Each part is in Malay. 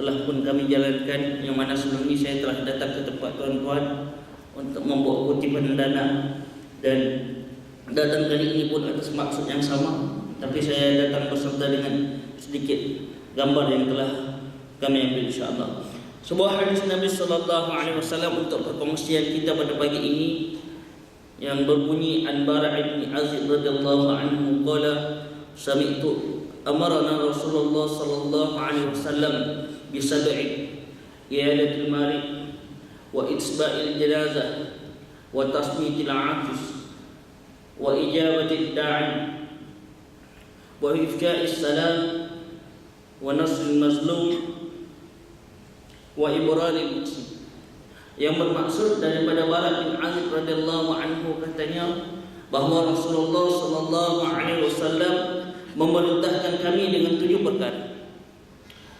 telah pun kami jalankan, yang mana sebelum ini saya telah datang ke tempat tuan-tuan untuk membawa kutipan dana, dan datang kali ini pun atas maksud yang sama, tapi saya datang beserta dengan sedikit gambar yang telah kami ambil insya-Allah. Sebuah hadis Nabi sallallahu alaihi wasallam untuk perkongsian kita pada pagi ini yang berbunyi, an Bara' bin Azib radhiyallahu anhu qala sami'tu amarna Rasulullah sallallahu alaihi wasallam bi sab'i i'adatil marid wa itsba'il janazah wa tasmitil 'atis wa ijabatid da'i wa ifsha'is salam wa nasril mazlum wa ibraril muqsim. Yang bermaksud daripada Bara' bin Azib radhiyallahu anhu, katanya bahawa Rasulullah sallallahu alaihi wasallam memerintahkan kami dengan 7 perkara.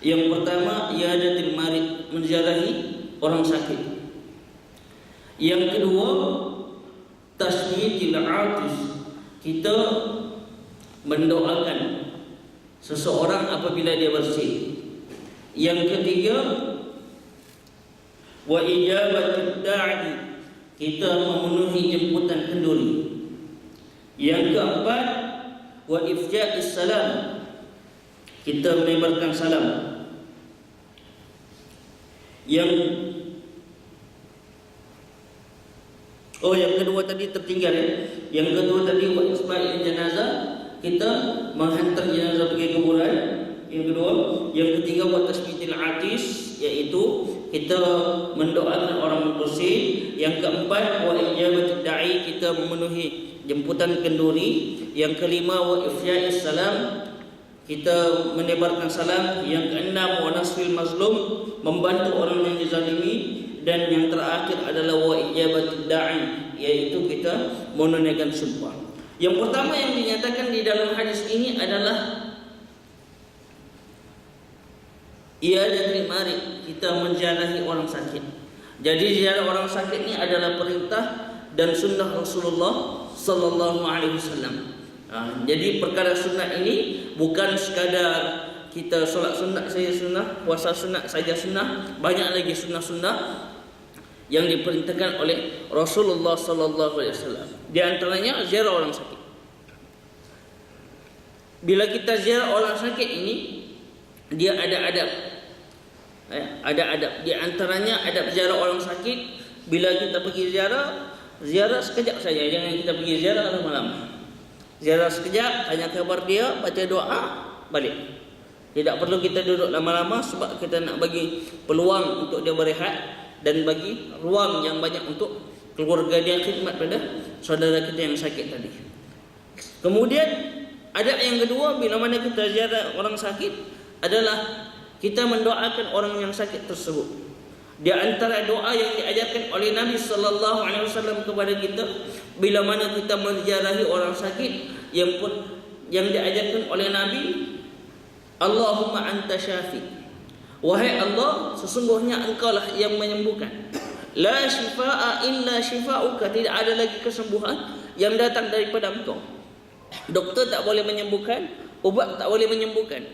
Yang pertama, i'adatul marid, menziarahi orang sakit. Yang kedua, tasmitil 'atis, kita mendoakan seseorang apabila dia bersin. Yang ketiga, wa ijabatud da'i, kita memenuhi jemputan kenduri. Yang keempat, wa ifsha'is salam, kita menebarkan salam. Yang kedua tadi tertinggal ya. Yang kedua tadi wa isba'il janazah, kita menghantar jenazah pergi kuburan. Yang kedua, yang ketiga wa tasmitil 'atis, iaitu kita mendoakan orang bersin. Yang keempat, wa ijabatud da'i, kita memenuhi jemputan kenduri. Yang kelima, wa ifsha'is salam, kita menebarkan salam. Yang keenam, wa nasril mazlum, membantu orang yang dizalimi. Dan yang terakhir adalah wa ijabatud da'i, yaitu kita menunaikan sumpah. Yang pertama yang dinyatakan di dalam hadis ini adalah i'adatul marid, kita menziarahi orang sakit. Jadi ziarah orang sakit ini adalah perintah dan sunnah Rasulullah sallallahu alaihi wasallam. Jadi perkara sunnah ini bukan sekadar kita solat sunat saja sunnah, puasa sunat saja sunnah, banyak lagi sunnah-sunnah yang diperintahkan oleh Rasulullah sallallahu alaihi wasallam. Di antaranya ziarah orang sakit. Bila kita ziarah orang sakit ini, dia ada adab. Ada adab. Di antaranya adab ziarah orang sakit, bila kita pergi ziarah sekejap saja, jangan kita pergi ziarah lama-lama. Ziarah sekejap, tanya kabar dia, baca doa, balik. Tidak perlu kita duduk lama-lama, sebab kita nak bagi peluang untuk dia berehat dan bagi ruang yang banyak untuk keluarga dia khidmat pada saudara kita yang sakit tadi. Kemudian adab yang kedua bila mana kita ziarah orang sakit adalah kita mendoakan orang yang sakit tersebut. Di antara doa yang diajarkan oleh Nabi sallallahu alaihi wasallam kepada kita bila mana kita menziarahi orang sakit, yang diajarkan oleh Nabi, Allahumma anta syafi, wahai Allah, sesungguhnya engkaulah yang menyembuhkan. La shifaa illa shifauka, tidak ada lagi kesembuhan yang datang daripada engkau. Doktor tak boleh menyembuhkan, ubat tak boleh menyembuhkan.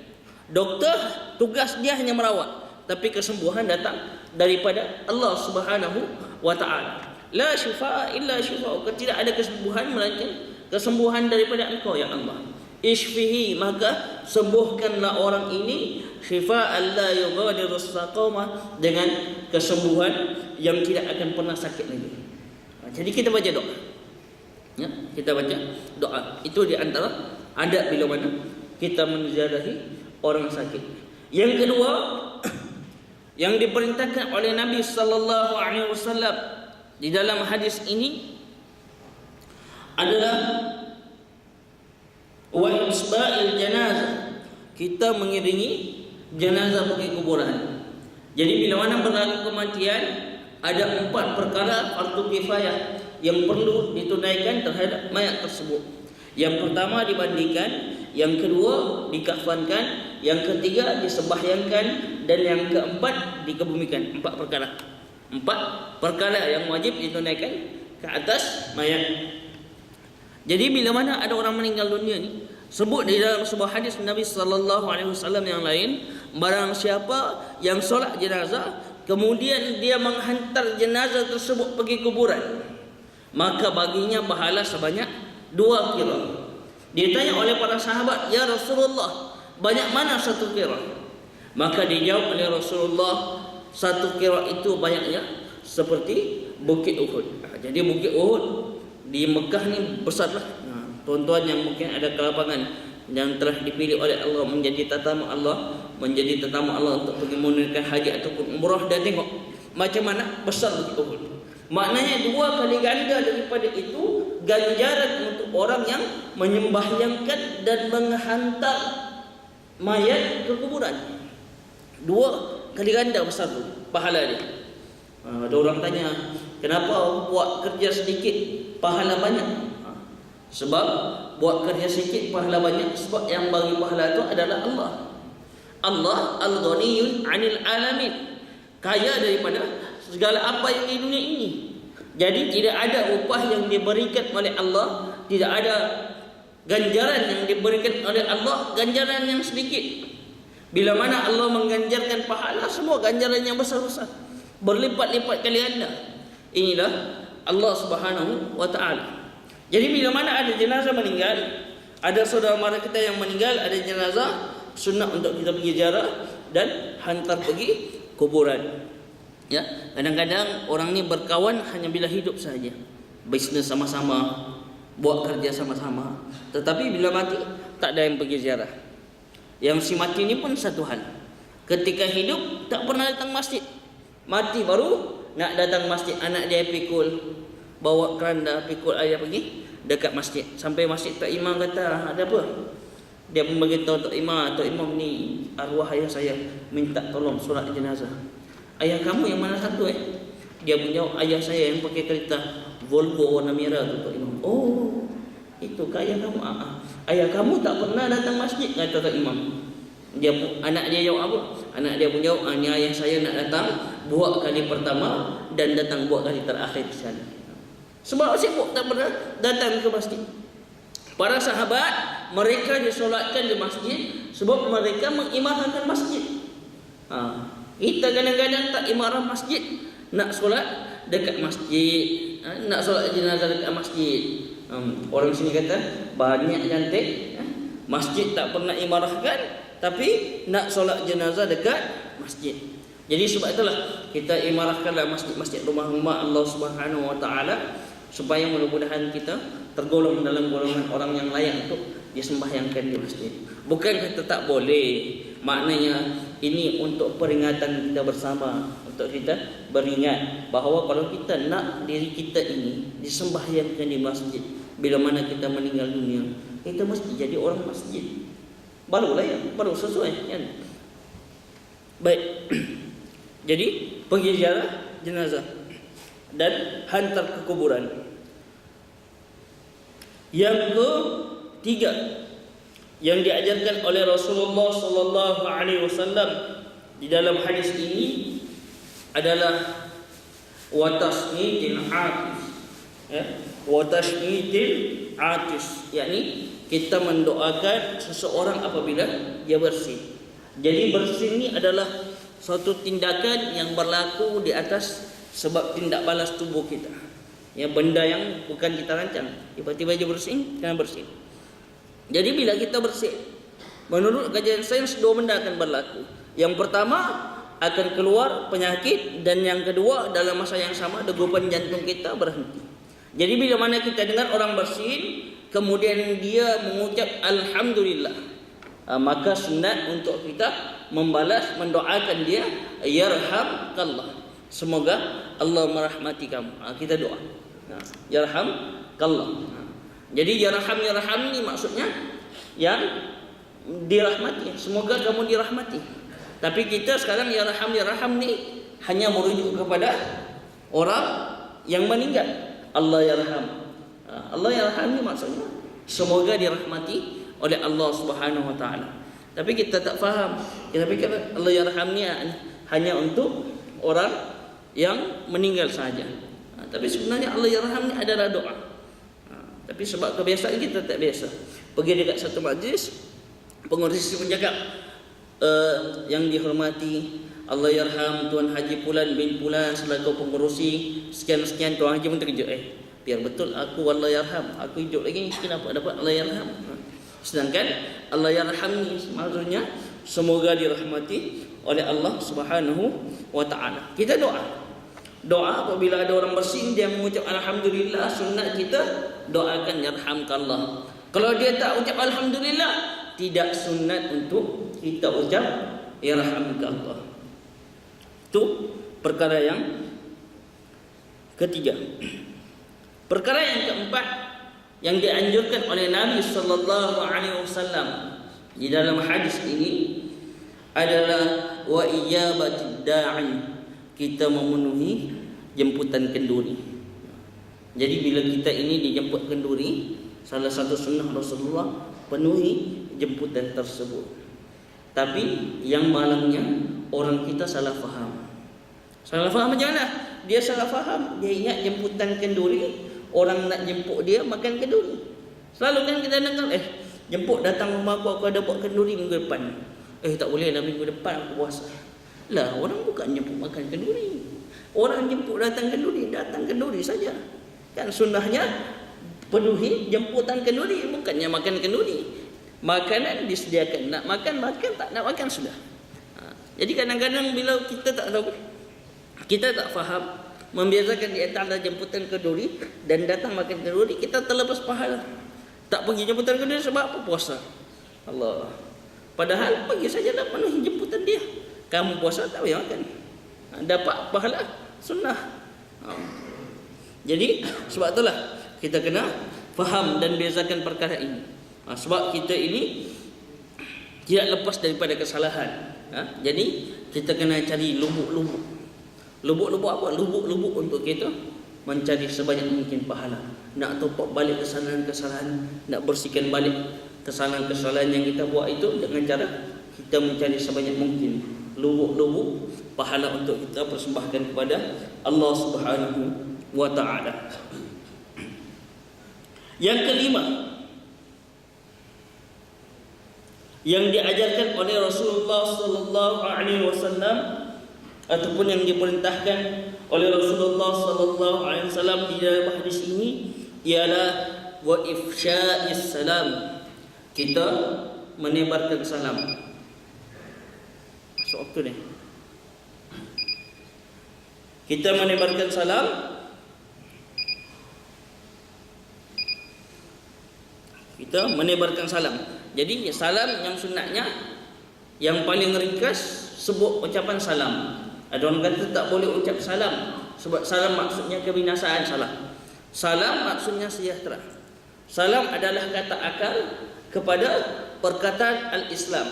Doktor tugas dia hanya merawat, tapi kesembuhan datang daripada Allah Subhanahu wa taala. La shifaa illa shifauka, tidak ada kesembuhan melainkan kesembuhan daripada engkau ya Allah. Ishfihi, maka sembuhkanlah orang ini, shifaan la yughadiru saqama, dengan kesembuhan yang tidak akan pernah sakit lagi. Jadi kita baca doa. Ya, kita baca doa. Itu di antara adab bila mana kita menziarahi orang sakit. Yang kedua yang diperintahkan oleh Nabi sallallahu alaihi wasallam di dalam hadis ini adalah wa isba'il janazah, kita mengiringi jenazah pergi kuburan. Jadi bila mana berlaku kematian, ada 4 perkara fardu kifayah yang perlu ditunaikan terhadap mayat tersebut. Yang pertama dimandikan, yang kedua dikafankan, yang ketiga disembahyangkan, dan yang keempat dikebumikan. 4 perkara. 4 perkara yang wajib ditunaikan ke atas mayat. Jadi bila mana ada orang meninggal dunia ni, sebut di dalam sebuah hadis Nabi sallallahu alaihi wasallam yang lain, barang siapa yang solat jenazah kemudian dia menghantar jenazah tersebut pergi kuburan, maka baginya pahala sebanyak 2 kira. Ditanya oleh para sahabat, "Ya Rasulullah, banyak mana 1 kira?" Maka dijawab oleh Rasulullah, 1 kira itu banyaknya seperti Bukit Uhud. Jadi Bukit Uhud di Mekah ni besarlah. Tuan-tuan yang mungkin ada kelapangan yang telah dipilih oleh Allah menjadi tetamu Allah, untuk pergi menunaikan haji ataupun umrah, dan tengok macam mana besar Bukit Uhud. Maknanya 2 kali ganda daripada itu ganjaran untuk orang yang menyembahyangkan dan menghantar mayat ke kuburan. 2 kali ganda besar tu pahala dia. Ada orang tanya, kenapa buat kerja sedikit pahala banyak? Sebab buat kerja sedikit pahala banyak, sebab yang bagi pahala itu adalah Allah. Allah al-ghaniyun 'anil alamin, kaya daripada segala apa yang di dunia ini. Jadi tidak ada upah yang diberikan oleh Allah, tidak ada ganjaran yang diberikan oleh Allah ganjaran yang sedikit. Bila mana Allah mengganjarkan pahala, semua ganjaran yang besar-besar, berlipat-lipat kali ganda. Inilah Allah Subhanahu wa taala. Jadi bila mana ada jenazah meninggal, ada saudara mara kita yang meninggal, ada jenazah, sunnah untuk kita pergi ziarah dan hantar pergi kuburan. Ya, kadang-kadang orang ni berkawan hanya bila hidup saja, bisnes sama-sama, buat kerja sama-sama, tetapi bila mati tak ada yang pergi ziarah. Yang si mati ni pun satu hal, ketika hidup tak pernah datang masjid, mati baru nak datang masjid. Anak dia pikul, bawa keranda, pikul ayah pergi dekat masjid. Sampai masjid Tok Imam kata, ada apa? Dia pun beritahu Tok Imam ni arwah ayah saya minta tolong solat jenazah. Ayah kamu yang mana satu Dia pun jawab, ayah saya yang pakai kereta Volvo warna merah tu Tok Imam. Oh, itu ke ayah kamu? Ayah kamu tak pernah datang masjid, kata Tok Imam. Anak dia jawab apa? Anak dia pun jawab, ni ayah saya nak datang buat kali pertama dan datang buat kali terakhir sekali. Sebab sibuk tak pernah datang ke masjid. Para sahabat mereka disolatkan di masjid sebab mereka mengimarahkan masjid. Kita kadang-kadang tak imarah masjid, nak solat dekat masjid, nak solat jenazah dekat masjid. Orang sini kata banyak cantik, masjid tak pernah imarahkan, tapi nak solat jenazah dekat masjid. Jadi sebab itulah kita imarahkanlah masjid-masjid rumah-rumah Allah Subhanahu wa taala, supaya mudah-mudahan kita tergolong dalam golongan orang yang layak untuk disembahyangkan di masjid. Bukan kata tak boleh, maknanya ini untuk peringatan kita bersama, untuk kita beringat bahawa kalau kita nak diri kita ini disembahyangkan di masjid, bila mana kita meninggal dunia, kita mesti jadi orang masjid. Barulah baru sesuai kan? Baik. Jadi pergi ziarah jenazah dan hantar ke kuburan. Yang ketiga yang diajarkan oleh Rasulullah sallallahu alaihi wasallam di dalam hadis ini adalah wa tasmitil atis. Wa tasmitil atis, yakni kita mendoakan seseorang apabila dia bersin. Jadi bersin ini adalah suatu tindakan yang berlaku di atas sebab tindak balas tubuh kita. Ya, benda yang bukan kita rancang, tiba-tiba dia bersin, kena bersin. Jadi bila kita bersin, menurut kajian sains 2 benda akan berlaku. Yang pertama, akan keluar penyakit, dan yang kedua, dalam masa yang sama degupan jantung kita berhenti. Jadi bila mana kita dengar orang bersin, kemudian dia mengucap alhamdulillah, maka sunat untuk kita membalas, mendoakan dia, yarhamkallah, semoga Allah merahmati kamu. Kita doa, yarhamkallah. Jadi yarham ni maksudnya yang dirahmati, semoga kamu dirahmati. Tapi kita sekarang yarham ni hanya merujuk kepada orang yang meninggal. Allah yarham ni maksudnya semoga dirahmati oleh Allah Subhanahu wa taala. Tapi kita tak faham. Kita fikir Allah yarham ni hanya untuk orang yang meninggal saja. Tapi sebenarnya Allah yarham ni adalah doa. Tapi sebab kebiasaan kita tak biasa, pergi dekat satu majlis, pengurus pun cakap yang dihormati, Allah yarham Tuan Haji Pulan bin Pulan selaku pengurusi sekian-sekian. Tuan Haji pun terkejut, biar betul aku Allah yarham, aku hidup lagi, kenapa dapat Allah yarham? Sedangkan Allah yarham ni maksudnya semoga dirahmati oleh Allah Subhanahu wa taala. Kita doa apabila ada orang bersin dia mengucap alhamdulillah, sunat kita doakan yarhamkallah. Kalau dia tak ucap alhamdulillah, tidak sunat untuk kita ucap yarhamkallah. Itu perkara yang ketiga. Perkara yang keempat yang dianjurkan oleh Nabi sallallahu alaihi wasallam di dalam hadis ini adalah wa ijabatid da'i, kita memenuhi jemputan kenduri. Jadi bila kita ini dijemput kenduri, salah satu sunnah Rasulullah penuhi jemputan tersebut. Tapi yang malangnya orang kita salah faham. Salah faham macam mana? Dia salah faham, dia ingat jemputan kenduri, orang nak jemput dia makan kenduri. Selalu kan kita dengar, jemput datang rumah aku ada buat kenduri minggu depan. Tak boleh lah, minggu depan aku puasa. Lah, orang bukan jemput makan kenduri. Orang jemput datang kenduri saja. Kan sunnahnya penuhi jemputan kenduri, bukannya makan kenduri. Makanan disediakan, nak makan, tak nak makan sudah. Jadi kadang-kadang bila kita tak tahu, kita tak faham, membiasakan di antara jemputan kenduri dan datang makan kenduri, kita terlepas pahala. Tak pergi jemputan kenduri sebab apa? Puasa. Allah. Padahal pergi saja dah penuhi jemputan dia. Kamu puasa tak payah makan, dapat pahala sunnah. Jadi sebab itulah kita kena faham dan bezakan perkara ini. Sebab kita ini tidak lepas daripada kesalahan. Jadi kita kena cari lubuk-lubuk. Lubuk-lubuk apa? Lubuk-lubuk untuk kita mencari sebanyak mungkin pahala. Nak topak balik kesalahan-kesalahan, nak bersihkan balik kesalahan-kesalahan yang kita buat itu dengan cara kita mencari sebanyak mungkin lubuk-lubuk pahala untuk kita persembahkan kepada Allah Subhanahu wa taala. Yang kelima yang diajarkan oleh Rasulullah sallallahu alaihi wasallam ataupun yang diperintahkan oleh Rasulullah sallallahu alaihi wasallam di dalam hadis ini ialah wa ifsya'is salam. Kita menebarkan salam. Masuk waktu ni. Kita menebarkan salam. Kita menebarkan salam. Jadi salam yang sunatnya, yang paling ringkas sebut ucapan salam. Ada orang kata tak boleh ucap salam sebab salam maksudnya kebinasaan. Salah. Salam maksudnya sejahtera. Salam adalah kata akal kepada perkataan al-Islam.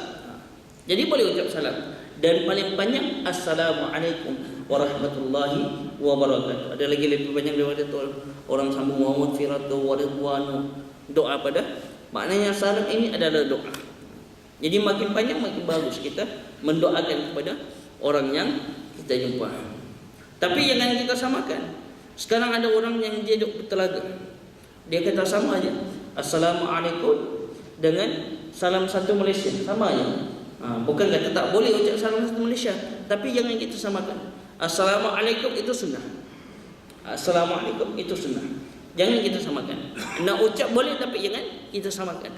Jadi boleh ucap salam. Dan paling banyak Assalamualaikum warahmatullahi wabarakatuh. Ada lagi lebih banyak daripada tu. Orang sambung Muhammad firatu wa ridwanu. Doa pada maknanya salam ini adalah doa. Jadi makin banyak makin bagus kita mendoakan kepada orang yang kita jumpa. Tapi jangan kita samakan. Sekarang ada orang yang dia duduk bertelaga. Dia kata sama aja Assalamualaikum dengan salam satu Malaysia, sama aja. Bukan kata tak boleh ucap salam satu Malaysia, tapi jangan kita samakan. Assalamualaikum itu sunnah. Assalamualaikum itu sunnah. Jangan kita samakan. Nak ucap boleh tapi jangan kita samakan.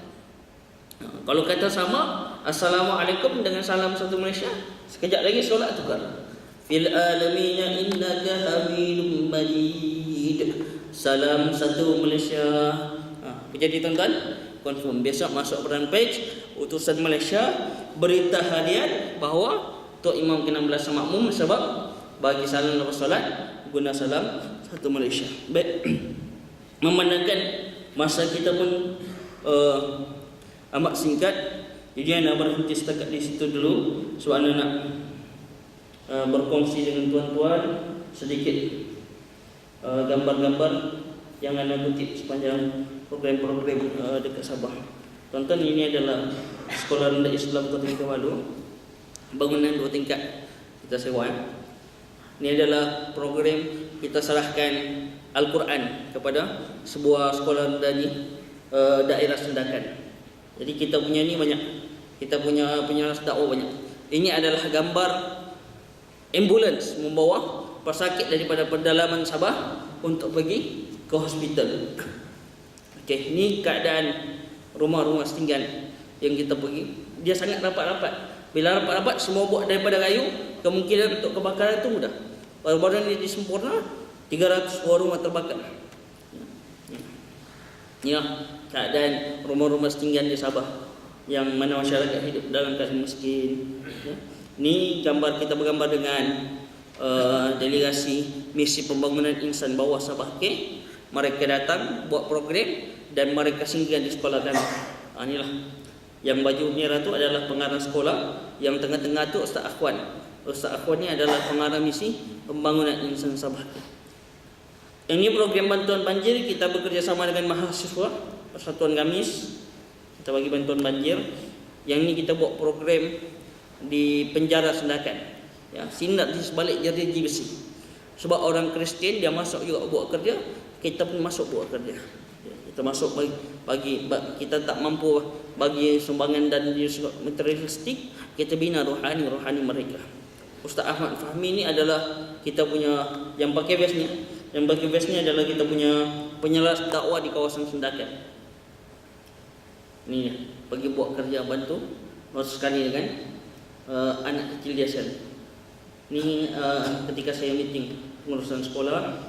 Kalau kata sama Assalamualaikum dengan salam satu Malaysia, sekejap lagi solat tukar. Fil alamina innaka hamidum majid. Salam satu Malaysia. Jadi tuan-tuan, confirm besok masuk peran page utusan Malaysia berita harian bahawa Tok Imam kena belasah makmum sebab bagi salam lepas solat guna salam satu Malaysia. Baik. Memandangkan masa kita pun amat singkat, jadi anda berhenti setakat di situ dulu sebab anda nak berkongsi dengan tuan-tuan sedikit gambar-gambar yang anda kutip sepanjang program-program dekat Sabah. Tuan-tuan, ini adalah Sekolah Rendah Islam Kota Kinabalu, bangunan 2 tingkat kita sewa. Ini adalah program kita serahkan Al-Quran kepada sebuah sekolah rendah di daerah Sendakan. Jadi kita punya ni banyak Kita punya penyeras dakwah banyak. Ini adalah gambar ambulans membawa pesakit daripada pedalaman Sabah untuk pergi ke hospital. Okey, ini keadaan rumah-rumah setinggan yang kita pergi. Dia sangat rapat-rapat. Bila rapat-rapat, semua buat daripada kayu, kemungkinan untuk kebakaran itu mudah. Baru-baru ini disempurna, 300 buah rumah terbakar. Ya, keadaan rumah-rumah setinggan di Sabah yang mana masyarakat hidup dalam keadaan miskin. Ya. Ini gambar, kita bergambar dengan delegasi misi pembangunan insan bawah Sabah. Okay? Mereka datang buat program dan mereka singgah di sekolah kami. Inilah yang baju merah tu adalah pengarah sekolah, yang tengah-tengah tu Ustaz Akhwan. Ustaz Akhwan ni adalah pengarah misi pembangunan insan Sabah. Ini program bantuan banjir, kita bekerjasama dengan mahasiswa Persatuan Gamis. Kita bagi bantuan banjir. Yang ini kita buat program di penjara Sendakan. Ya, sinat di sebalik jeruji besi. Sebab orang Kristian dia masuk juga buat kerja, kita pun masuk buat kerja. Ya, kita masuk bagi kita tak mampu bagi sumbangan dan materialistik, kita bina rohani mereka. Ustaz Ahmad Fahmi ni adalah kita punya yang pakai vest ni. Yang pakai vest ni adalah kita punya penyelas dakwah di kawasan Sendakan. Ni pergi buat kerja bantu sekali dengan anak kecil dia sekali. Ni ketika saya meeting pengurusan sekolah,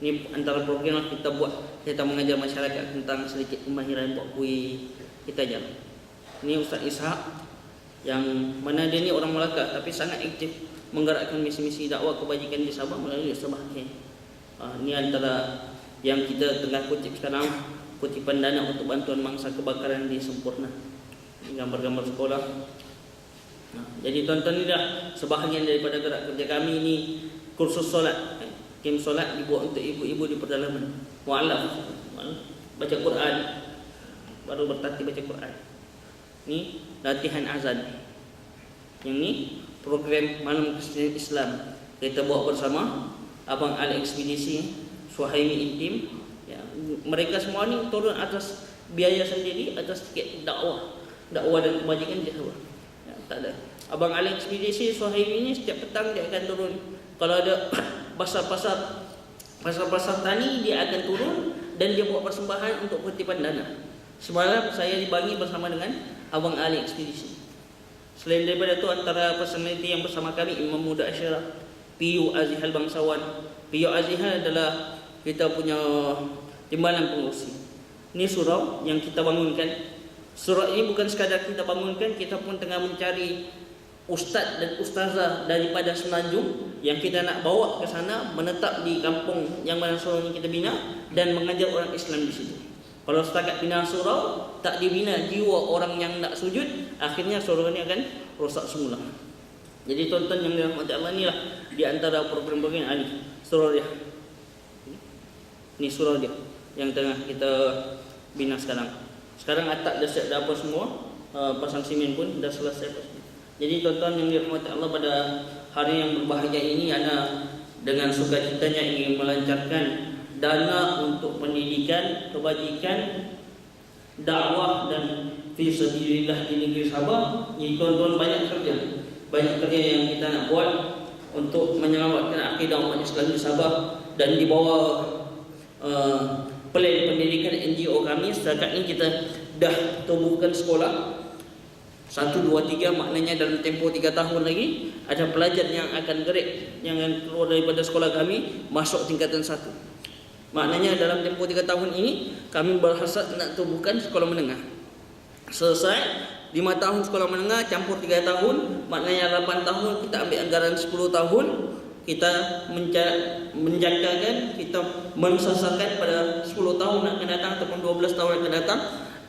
ni antara program kita buat, kita mengajar masyarakat tentang sedikit kemahiran buat kuih, kita ajar. Ni Ustaz Ishak yang mana dia ni orang Melaka tapi sangat aktif menggerakkan misi-misi dakwah kebajikan di Sabah melalui Sabah Camp. Ni antara yang kita tengah kutip sekarang, kutipan dana untuk bantuan mangsa kebakaran di Sempurna. Ini gambar-gambar sekolah. Jadi tuan-tuan ni dah sebahagian daripada gerak kerja kami ni. Kursus solat, kem solat dibuat untuk ibu-ibu di pedalaman. Mu'alaf, baca Quran, baru bertatib baca Quran. Ni latihan azan. Yang ni program Malam Kristian Islam kita buat bersama Abang Al Ekspedisi, Suhaimi Intim. Ya, mereka semua ni turun atas biaya sendiri, atas tiket dakwah dan kebajikan di Sabah. Tak ada. Abang Ali Ekspedisi Suhaimi ni setiap petang dia akan turun. Kalau ada pasar tani, dia akan turun dan dia buat persembahan untuk kutipan dana. Semalam saya dibangi bersama dengan Abang Ali Ekspedisi. Selain daripada itu, antara personaliti yang bersama kami, Imam Muda Asyarah, PU Azihal Bangsawan. PU Azihal adalah kita punya timbalan pengurusi. Ini surau yang kita bangunkan. Surau ini bukan sekadar kita bangunkan, kita pun tengah mencari ustaz dan ustazah daripada Semenanjung yang kita nak bawa ke sana, menetap di kampung yang mana surau ini kita bina dan mengajar orang Islam di situ. Kalau setakat bina surau, tak dibina jiwa orang yang nak sujud, akhirnya surau ini akan rosak semula. Jadi tuan-tuan yang dirahmati Allah, inilah di antara program-program ini. Surau dia. Ini surau dia yang tengah kita bina sekarang. Sekarang atap dah siap, dah apa semua, pasang simen pun dah selesai. Jadi tuan-tuan yang dirahmati Allah, pada hari yang berbahagia ini, ana dengan sukacitanya ingin melancarkan dana untuk pendidikan, kebajikan, dakwah dan fi sabilillah di negeri Sabah. Ini tuan-tuan banyak kerja yang kita nak buat untuk menyelamatkan akidah umat Islam di Sabah dan di bawah plan pendidikan NGO kami. Setakat ini kita dah tubuhkan sekolah 1, 2, 3, maknanya dalam tempoh 3 tahun lagi ada pelajar yang akan grade, yang keluar daripada sekolah kami masuk tingkatan 1. Maknanya dalam tempoh 3 tahun ini kami berhasrat nak tubuhkan sekolah menengah. Selesai 5 tahun sekolah menengah campur 3 tahun, maknanya 8 tahun kita ambil anggaran 10 tahun. Kita menjangkakan, kita mensasarkan pada 10 tahun akan datang ataupun 12 tahun akan datang,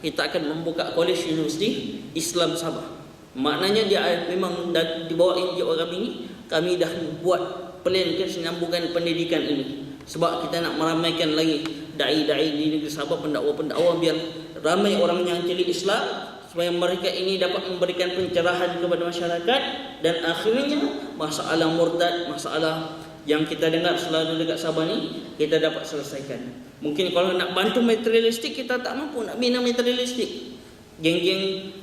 kita akan membuka kolej universiti Islam Sabah. Maknanya dia memang di bawah NGO kami ini, kami dah buat plan kesinambungan pendidikan ini. Sebab kita nak meramaikan lagi dai-dai di negeri Sabah, pendakwa-pendakwa, biar ramai orang yang cari Islam, supaya mereka ini dapat memberikan pencerahan kepada masyarakat dan akhirnya masalah murtad, masalah yang kita dengar selalu dekat Sabah ni kita dapat selesaikan. Mungkin kalau nak bantu materialistik kita tak mampu nak bina materialistik. Geng-geng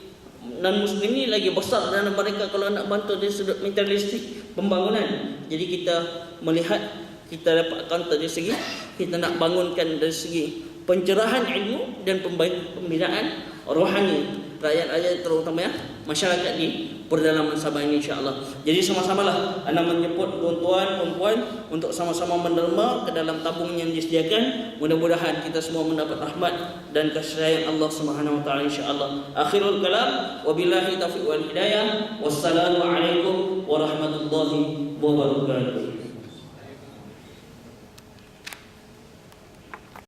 non-Muslim ni lagi besar dana mereka kalau nak bantu dari sudut materialistik pembangunan. Jadi kita melihat, kita dapat counter dari segi kita nak bangunkan dari segi pencerahan ilmu dan pembinaan rohani rakyat-rakyat, terutama masyarakat di perdalaman Sabah ini, insya-Allah. Jadi sama-samalah anda menyebut tuan-tuan, perempuan untuk sama-sama menderma ke dalam tabung yang disediakan. Mudah-mudahan kita semua mendapat rahmat dan kasih sayang Allah Subhanahu wa taala, insya-Allah. Akhirul kalam, wabillahi taufiq wal hidayah. Wassalamu alaikum warahmatullahi wabarakatuh.